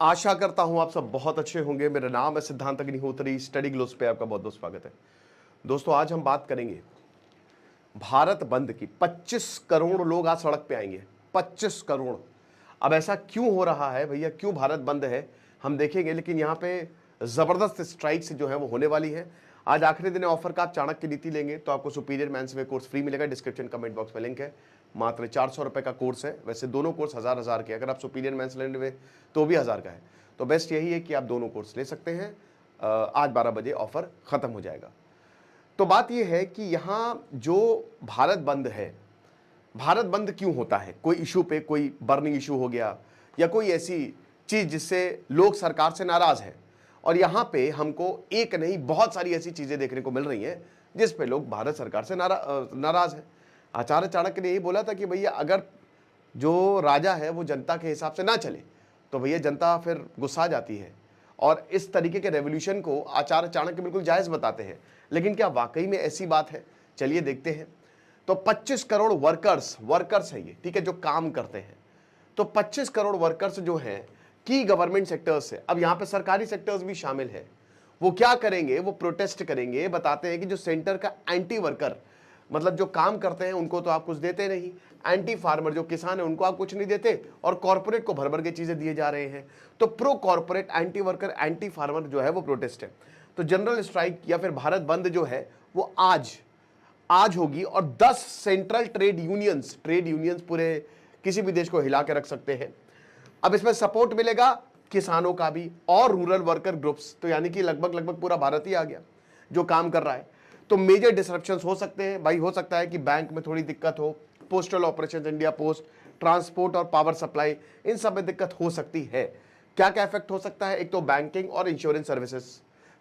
आशा करता हूं आप सब बहुत अच्छे होंगे। मेरा नाम है सिद्धांत अग्निहोत्री। स्टडी ग्लोस पे आपका बहुत बहुत स्वागत है। दोस्तों, आज हम बात करेंगे भारत बंद की। 25 करोड़ लोग आज सड़क पे आएंगे। 25 करोड़। अब ऐसा क्यों हो रहा है भैया, क्यों भारत बंद है, हम देखेंगे। लेकिन यहाँ पे जबरदस्त स्ट्राइक्स जो है वो होने वाली है। आज आखिरी दिन ऑफर का आप चाणक्य नीति लेंगे तो आपको सुपीरियर मैंसवे कोर्स फ्री मिलेगा। डिस्क्रिप्शन कमेंट बॉक्स में लिंक है। मात्र 400 रुपए का कोर्स है। वैसे दोनों कोर्स हजार के, अगर आप सुपीरियर मैंस लेंगे तो भी 1000 का है। तो बेस्ट यही है कि आप दोनों कोर्स ले सकते हैं। आज 12 बजे ऑफर खत्म हो जाएगा। तो बात यह है कि यहाँ जो भारत बंद है, भारत बंद क्यों होता है? कोई इशू पे, कोई बर्निंग इशू हो गया या कोई ऐसी चीज जिससे लोग सरकार से नाराज हैं। और यहाँ पे हमको एक नहीं बहुत सारी ऐसी चीजें देखने को मिल रही हैं जिस पे लोग भारत सरकार से नाराज हैं। आचार्य चाणक्य ने यही बोला था कि भैया अगर जो राजा है वो जनता के हिसाब से ना चले तो भैया जनता फिर गुस्सा जाती है। और इस तरीके के रेवोल्यूशन को आचार्य चाणक्य बिल्कुल जायज बताते हैं। लेकिन क्या वाकई में ऐसी बात है? चलिए देखते हैं। तो 25 करोड़ वर्कर्स है ये, ठीक है, जो काम करते हैं। तो 25 करोड़ वर्कर्स जो हैं की गवर्नमेंट सेक्टर्स से, अब यहां पे सरकारी सेक्टर्स भी शामिल है। वो क्या करेंगे? वो प्रोटेस्ट करेंगे। बताते हैं कि जो सेंटर का एंटी वर्कर, मतलब जो काम करते हैं उनको तो आप कुछ देते नहीं, एंटी फार्मर जो किसान है उनको आप कुछ नहीं देते, और कॉर्पोरेट को भर भर के चीजें दिए जा रहे हैं। तो pro corporate, anti worker, anti farmer जो है वो प्रोटेस्ट है। तो जनरल स्ट्राइक या फिर भारत बंद जो है वो आज होगी। और 10 सेंट्रल ट्रेड यूनियंस पूरे किसी भी देश को हिला के रख सकते हैं। अब इसमें सपोर्ट मिलेगा किसानों का भी और रूरल वर्कर ग्रुप्स। तो यानी कि लगभग पूरा भारत ही आ गया जो काम कर रहा है। तो मेजर डिसरप्शंस हो सकते हैं भाई। हो सकता है कि बैंक में थोड़ी दिक्कत हो, postal operations, India post, transport और पावर सप्लाई, इन सब में दिक्कत हो सकती है। क्या क्या इफेक्ट हो सकता है? एक तो बैंकिंग और इंश्योरेंस सर्विसेज,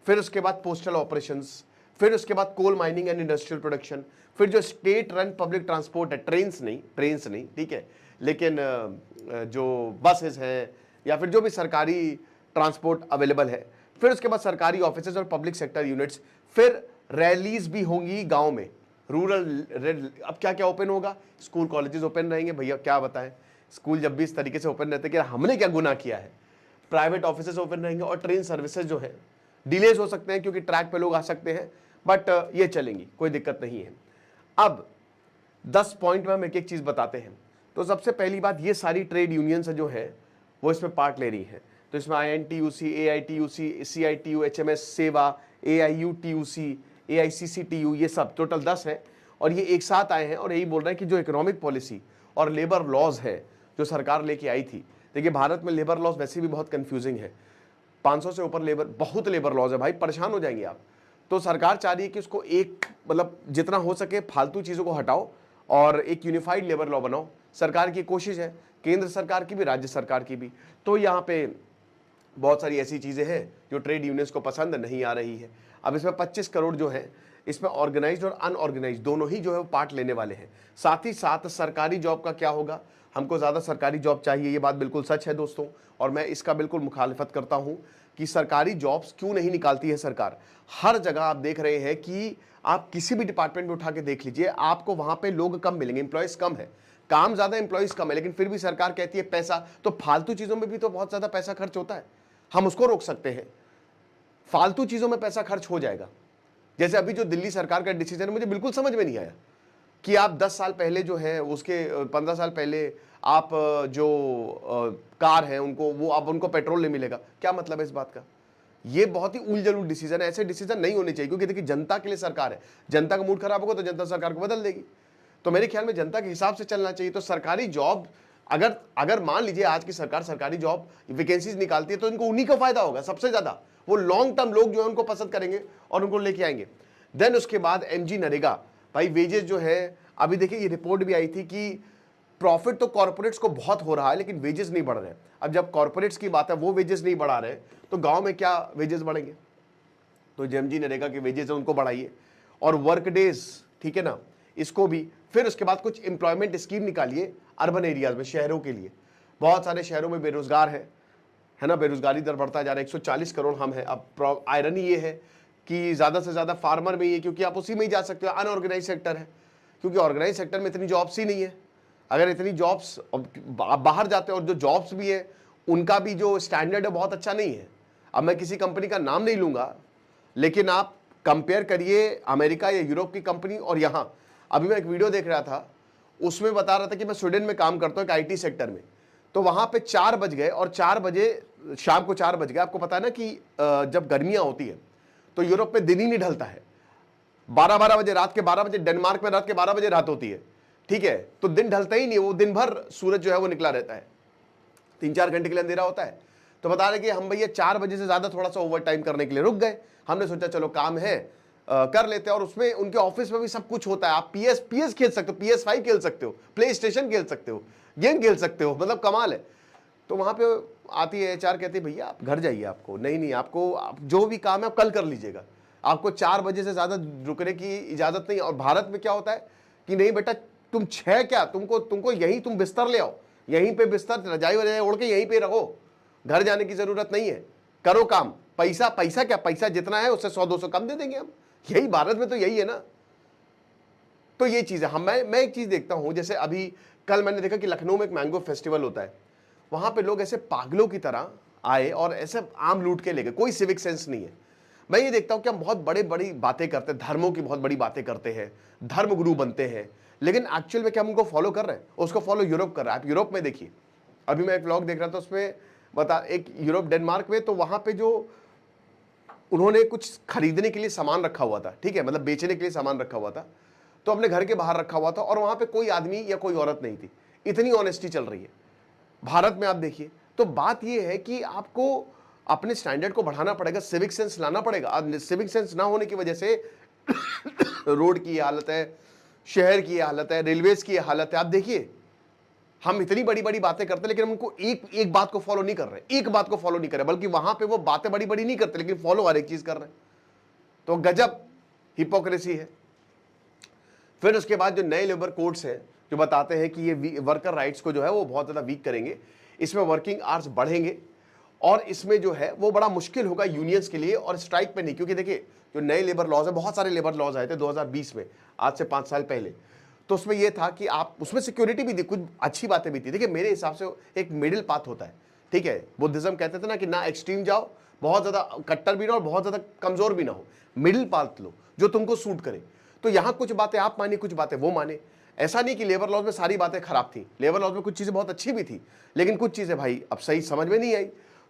फिर उसके बाद पोस्टल ऑपरेशंस, फिर उसके बाद coal mining and industrial production, फिर जो स्टेट रन पब्लिक ट्रांसपोर्ट है, ट्रेन्स नहीं, ठीक है, लेकिन जो बसेस हैं या फिर जो भी सरकारी ट्रांसपोर्ट अवेलेबल है, फिर उसके बाद सरकारी ऑफिसेज और पब्लिक सेक्टर यूनिट्स, फिर रैलीज भी होंगी गांव में, रूरल। अब क्या क्या ओपन होगा? स्कूल कॉलेजेस ओपन रहेंगे। भैया क्या बताएं, स्कूल जब भी इस तरीके से ओपन रहते कि हमने क्या गुनाह किया है। प्राइवेट ऑफिसेज ओपन रहेंगे और ट्रेन सर्विसेज जो है डिलेज हो सकते हैं क्योंकि ट्रैक पे लोग आ सकते हैं, बट ये चलेंगी, कोई दिक्कत नहीं है। अब 10 पॉइंट में हम एक एक चीज बताते हैं। तो सबसे पहली बात, ये सारी ट्रेड यूनियंस जो है वो इसमें पार्ट ले रही है। तो इसमें INTUC, AITUC, CITU, HMS सेवा, AIUTUC, AICCTU, ये सब टोटल 10 है। और ये एक साथ आए हैं और यही बोल रहे हैं कि जो इकोनॉमिक पॉलिसी और लेबर लॉज है जो सरकार लेके आई थी। देखिए, भारत में लेबर लॉज वैसे भी बहुत कंफ्यूजिंग है। 500 से ऊपर बहुत लेबर लॉज है भाई, परेशान हो जाएंगे आप। तो सरकार चाह रही है कि उसको एक, मतलब जितना हो सके फालतू चीज़ों को हटाओ और एक यूनिफाइड लेबर लॉ बनाओ। सरकार की कोशिश है, केंद्र सरकार की भी, राज्य सरकार की भी। तो यहाँ पे बहुत सारी ऐसी चीज़ें हैं जो ट्रेड यूनियंस को पसंद नहीं आ रही है। अब इसमें 25 करोड़ जो है, इसमें ऑर्गेनाइज्ड और अनऑर्गेनाइज्ड दोनों ही जो है वो पार्ट लेने वाले हैं। साथ ही साथ सरकारी जॉब का क्या होगा? हमको ज़्यादा सरकारी जॉब चाहिए, ये बात बिल्कुल सच है दोस्तों, और मैं इसका बिल्कुल मुखालिफत करता हूँ कि सरकारी जॉब्स क्यों नहीं निकालती है सरकार। हर जगह आप देख रहे हैं कि आप किसी भी डिपार्टमेंट में उठा के देख लीजिए, आपको वहाँ पे लोग कम मिलेंगे, एम्प्लॉयज़ कम है, काम ज़्यादा, एम्प्लॉयज़ कम है। लेकिन फिर भी सरकार कहती है पैसा, तो फालतू चीज़ों में भी तो बहुत ज़्यादा पैसा खर्च होता है, हम उसको रोक सकते हैं। फालतू चीज़ों में पैसा खर्च हो जाएगा। जैसे अभी जो दिल्ली सरकार का डिसीजन है, मुझे बिल्कुल समझ में नहीं आया कि आप 10 साल पहले जो है, उसके 15 साल पहले आप जो कार है उनको, वो अब उनको पेट्रोल नहीं मिलेगा। क्या मतलब है इस बात का? ये बहुत ही उलझुल डिसीजन है। ऐसे डिसीजन नहीं होने चाहिए, क्योंकि देखिए जनता के लिए सरकार है। जनता का मूड खराब होगा तो जनता सरकार को बदल देगी। तो मेरे ख्याल में जनता के हिसाब से चलना चाहिए। तो सरकारी जॉब अगर मान लीजिए आज की सरकार सरकारी जॉब वैकेंसीज निकालती है तो इनको उन्हीं का फायदा होगा सबसे ज्यादा। वो लॉन्ग टर्म लोग जो है उनको पसंद करेंगे और उनको लेके आएंगे। देन उसके बाद MG नरेगा, भाई वेजेस जो है, अभी देखिए ये रिपोर्ट भी आई थी कि प्रॉफिट तो कॉर्पोरेट्स को बहुत हो रहा है लेकिन वेजेस नहीं बढ़ रहे। अब जब कॉर्पोरेट्स की बात है, वो वेजेस नहीं बढ़ा रहे तो गांव में क्या वेजेस बढ़ेंगे? तो जो MG नरेगा के वेजेस है उनको बढ़ाइए, और वर्क डेज, ठीक है ना, इसको भी। फिर उसके बाद कुछ एम्प्लॉयमेंट स्कीम निकालिए अर्बन एरियाज में, शहरों के लिए। बहुत सारे शहरों में बेरोजगार है ना, बेरोजगारी दर बढ़ता जा रहा है। 140 करोड़ हम है। अब आयरनी ये है कि ज्यादा से ज्यादा फार्मर में ही है, क्योंकि आप उसी में ही जा सकते हो। अनऑर्गेनाइज सेक्टर है, क्योंकि ऑर्गेनाइज सेक्टर में इतनी जॉब्स ही नहीं है। अगर इतनी जॉब्स, आप बाहर जाते हो और जो जॉब्स भी है उनका भी जो स्टैंडर्ड है बहुत अच्छा नहीं है। अब मैं किसी कंपनी का नाम नहीं लूंगा, लेकिन आप कंपेयर करिए अमेरिका या यूरोप की कंपनी और यहां। अभी मैं एक वीडियो देख रहा था, उसमें बता रहा था कि मैं स्वीडन में काम करता हूं एक आईटी सेक्टर में, तो वहां पे 4 बज गए और 4 बजे शाम को 4 बज गए। आपको पता है ना कि जब गर्मियां होती है तो यूरोप में दिन ही नहीं ढलता है। 12-12 बजे, रात के 12 बजे, डेनमार्क में रात के 12 बजे रात होती है, ठीक है, तो दिन ढलता ही नहीं, वो दिन भर सूरज जो है वो निकला रहता है, 3-4 घंटे के लिए अंधेरा होता है। तो बता रहे कि हम भैया 4 बजे से ज्यादा थोड़ा सा ओवर टाइम करने के लिए रुक गए। हमने सोचा चलो काम है कर लेते हैं, और उसमें उनके ऑफिस में भी सब कुछ होता है। आप पीएस खेल सकते हो, PS5 खेल सकते हो, प्ले स्टेशन खेल सकते हो, गेम खेल सकते हो, मतलब कमाल है। तो वहां पे आती है HR, कहती है भैया आप घर जाइए, आपको नहीं आपको आप जो भी काम है आप कल कर लीजिएगा, आपको 4 बजे से ज्यादा रुकने की इजाजत नहीं। और भारत में क्या होता है कि नहीं बेटा, तुम 6 क्या, तुमको यहीं तुम बिस्तर ले आओ, यहीं पे बिस्तर रजाई वजाई ओढ़ के यहीं पे रहो, घर जाने की जरूरत नहीं है, करो काम। पैसा क्या, पैसा जितना है उससे 100-200 कम दे देंगे हम। यही भारत में तो यही है ना। तो ये चीज है। हम मैं एक चीज देखता हूं, जैसे अभी कल मैंने देखा कि लखनऊ में एक मैंगो फेस्टिवल होता है, वहां पे लोग ऐसे पागलों की तरह आए और ऐसे आम लूट के ले गए, कोई सिविक सेंस नहीं है। मैं ये देखता हूं कि हम बहुत बड़ी बातें करते हैं, धर्मों की बहुत बड़ी बातें करते हैं, धर्म गुरु बनते हैं, लेकिन एक्चुअल में क्या हम उनको फॉलो कर रहे हैं? उसको फॉलो यूरोप कर रहा है। आप यूरोप में देखिए, अभी मैं एक व्लॉग देख रहा था, उसमें बता एक यूरोप डेनमार्क में, तो वहां पे जो उन्होंने कुछ खरीदने के लिए सामान रखा हुआ था, ठीक है, मतलब बेचने के लिए सामान रखा हुआ था, तो अपने घर के बाहर रखा हुआ था और वहां पे कोई आदमी या कोई औरत नहीं थी। इतनी ऑनेस्टी चल रही है। भारत में आप देखिए, तो बात यह है कि आपको अपने स्टैंडर्ड को बढ़ाना पड़ेगा, सिविक सेंस लाना पड़ेगा। अब सिविक सेंस ना होने की वजह से रोड की हालत है, शहर की हालत है, रेलवेज की हालत है। आप देखिए, हम इतनी बड़ी बातें करते हैं, लेकिन हम उनको एक बात को फॉलो नहीं कर रहे, एक बात को फॉलो नहीं कर रहे, बल्कि वहां पे वो बातें बड़ी नहीं करते, लेकिन फॉलो हर एक चीज कर रहे हैं। तो गजब हिपोक्रेसी है। फिर उसके बाद जो नए लेबर कोड्स हैं जो बताते हैं कि ये वर्कर राइट्स को जो है वो बहुत ज्यादा वीक करेंगे, इसमें वर्किंग आवर्स बढ़ेंगे, और इसमें जो है वो बड़ा मुश्किल होगा यूनियंस के लिए, और स्ट्राइक पे नहीं। क्योंकि देखिए, जो नए लेबर लॉज है, बहुत सारे लेबर लॉज आए थे 2020 में, आज से 5 साल पहले, तो उसमें यह था कि आप उसमें सिक्योरिटी भी थी, कुछ अच्छी बातें भी थी। देखिए, मेरे हिसाब से एक मिडिल पाथ होता है, ठीक है। बुद्धिज्म कहते थे ना कि ना एक्सट्रीम जाओ, बहुत ज्यादा कट्टर भी ना और बहुत ज्यादा कमजोर भी ना हो, मिडिल पाथ लो जो तुमको सूट करे। तो यहां कुछ बातें आप माने, कुछ बातें वो माने। ऐसा नहीं कि लेबर लॉज में सारी बातें खराब थी, लेबर लॉज में कुछ चीजें बहुत अच्छी भी थी, लेकिन कुछ चीजें भाई अब सही समझ में नहीं आई,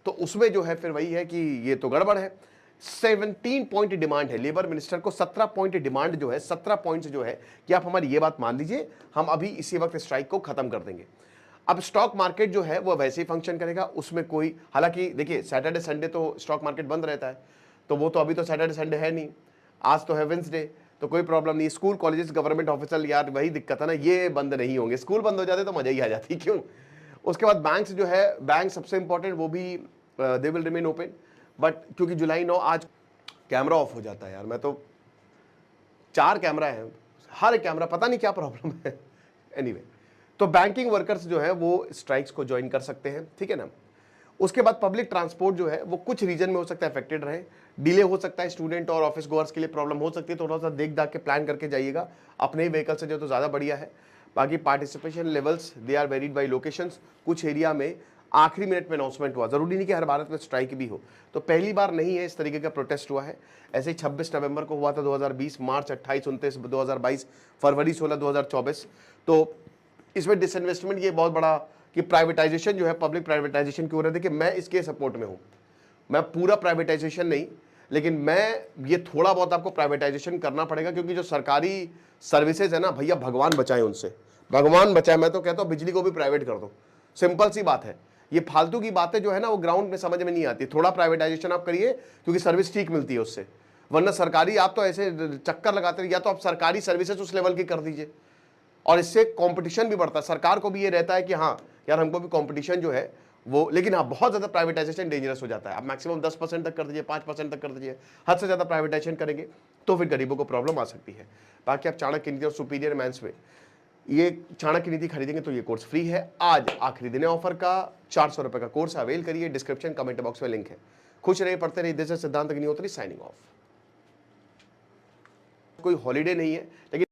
तो उसमें जो है फिर वही है कि ये तो गड़बड़ है। 17 पॉइंट डिमांड है लेबर मिनिस्टर को, 17 पॉइंट डिमांड जो है, 17 पॉइंट्स जो है कि आप हमारी ये बात मान लीजिए, हम अभी इसी वक्त स्ट्राइक को खत्म कर देंगे। अब स्टॉक मार्केट जो है वो वैसे ही फंक्शन करेगा, उसमें कोई, हालांकि देखिए सैटरडे संडे तो स्टॉक मार्केट बंद रहता है, तो वो तो अभी तो सैटरडे संडे है नहीं, आज तो है वेंसडे, तो कोई प्रॉब्लम नहीं। स्कूल कॉलेजेस गवर्नमेंट ऑफिसर, यार वही दिक्कत है ना, ये बंद नहीं होंगे। स्कूल बंद हो जाते तो मजा ही आ जाती, क्यों। उसके बाद बैंक्स जो है, बैंक सबसे इंपॉर्टेंट, वो भी they will remain open, but क्योंकि जुलाई 9 आज कैमरा ऑफ हो जाता है यार। मैं तो 4 कैमरा है, हर एक कैमरा पता नहीं क्या प्रॉब्लम है। एनीवे, तो बैंकिंग वर्कर्स जो है वो स्ट्राइक्स को ज्वाइन कर सकते हैं, ठीक है ना। उसके बाद पब्लिक ट्रांसपोर्ट जो है वो कुछ रीजन में हो सकता है अफेक्टेड रहे, डिले हो सकता है, स्टूडेंट और ऑफिस गोअर्स के लिए प्रॉब्लम हो सकती है, थोड़ा सा देख दाख के प्लान करके जाइएगा, अपने ही व्हीकल से जो तो ज़्यादा बढ़िया है। बाकी participation levels they are varied by locations, कुछ एरिया में आखिरी मिनट में अनाउंसमेंट हुआ, जरूरी नहीं कि हर भारत में स्ट्राइक भी हो, तो पहली बार नहीं है इस तरीके का प्रोटेस्ट हुआ है। ऐसे ही 26 नवंबर को हुआ था 2020, मार्च 28, 29, 2022, फरवरी 16, 2024। तो इसमें डिसइन्वेस्टमेंट ये बहुत बड़ा कि प्राइवेटाइजेशन जो है, पब्लिक प्राइवेटाइजेशन की हो रहा है। देखिए, मैं इसके सपोर्ट में हूं, मैं पूरा प्राइवेटाइजेशन नहीं, लेकिन मैं ये थोड़ा बहुत आपको प्राइवेटाइजेशन करना पड़ेगा, क्योंकि जो सरकारी सर्विसेज है ना भैया, भगवान बचाए उनसे, भगवान बचाए। मैं तो कहता हूं बिजली को भी प्राइवेट कर दो, सिंपल सी बात है। ये फालतू की बातें जो है ना वो ग्राउंड में समझ में नहीं आती। थोड़ा प्राइवेटाइजेशन आप करिए, क्योंकि सर्विस ठीक मिलती है उससे, वरना सरकारी आप तो ऐसे चक्कर लगाते, या तो आप सरकारी सर्विसेज उस लेवल की कर दीजिए, और इससे कंपटीशन भी बढ़ता है। सरकार को भी ये रहता है कि हाँ यार, हमको भी कंपटीशन जो है वो, लेकिन हाँ बहुत ज्यादा प्राइवेटाइजेशन डेंजरस हो जाता है। आप मैक्सिमम 10% तक कर दीजिए, 5% तक कर दीजिए, हद से ज्यादा प्राइवेटाइजेशन करेंगे तो फिर गरीबों को प्रॉब्लम आ सकती है। बाकी आप चाणक्य नीति और सुपीरियर मैथ्स में ये चाणक्य नीति खरीदेंगे तो ये कोर्स फ्री है। आज आखिरी दिन है ऑफर का, 400 रुपए का कोर्स अवेल करिए, डिस्क्रिप्शन कमेंट बॉक्स में लिंक है। खुश रहिए, पढ़ते रहिए। दिस इज सिद्धांत अग्निहोत्री साइनिंग ऑफ। कोई हॉलीडे नहीं है, लेकिन